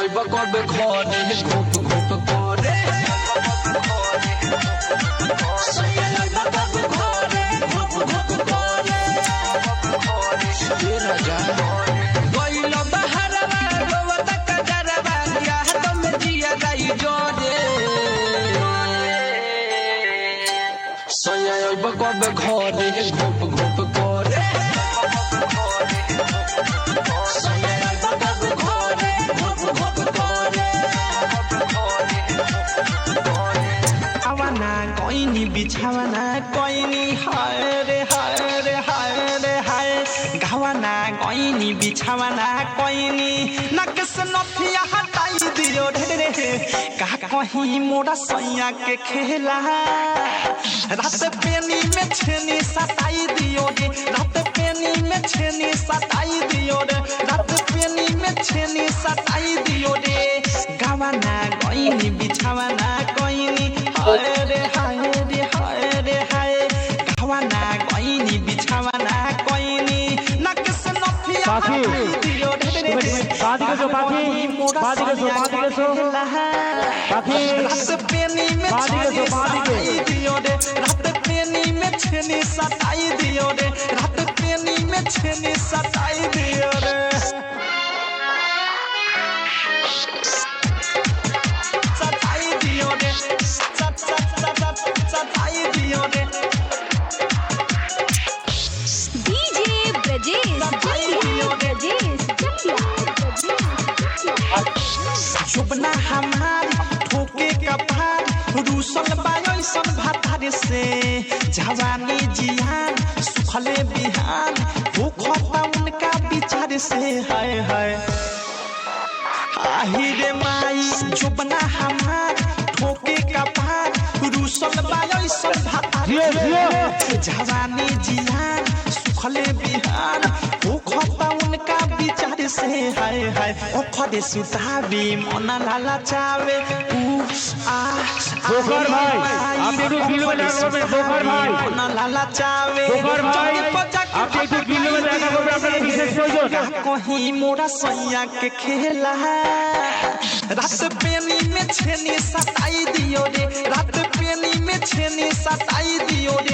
আইবা কবে ঘরে ঘুপ ঘুপ করে সইয়া আইবা কবে ঘরে ঘুপ ঘুপ করে এ রাজা গইল বাহারবা রওতা কাজারবা ইয়া তুমি জিয়া গাই জোরে সইয়া আইবা কবে ঘরে ঘুপ ঘুপ করে कोइनी बिछावना कोइनी हाय रे हाय रे हाय रे हाय गावना कोइनी बिछावना कोइनी नकस नथिया हटाई दियो रे का कहीं मोरा सैया के खेला रात पेनी में छेनी सताई दियो रे रात पेनी में छेनी सताई दियो रे रात पेनी में छेनी सताई दियो रे गावना कोइनी बिछावना कोइनी हाय रे हाय रे हाय रे हाय गावना कोइनी बिछावना कोइनी नकस नथिया दियो रे पाखी के सो पाखी रात पेनी में छेनी सताई दियो रे रात पेनी में छेनी सताई दियो रे रात पेनी में छेनी सताई दियो रे सताई दियो रे सताई दियो रे डीजे ब्रजेश शुभना हमारी ठोके कपार रूसल बायसन भातार से जवानी जियान सुखले बिहान भूखता उनका विचार से हाय हाय आहिरे माई शुभना हमार ठोके कपार रूसल बायसन भातार से जवानी जियान सुखले बिहान भूखता उनका विचार से हाय हाय ओखरे सुताबी मना लाला चावे बोकर भाई आप एक किलो में लगा में बोकर भाई मना लाला चावे बोकर भाई आप एक किलो में लगा में अपना विशेष प्रयोजन कहीं मोरा सैया के खेला रात पेनी में छेनी सताई दियो रे रात पेनी में छेनी सताई दियो रे।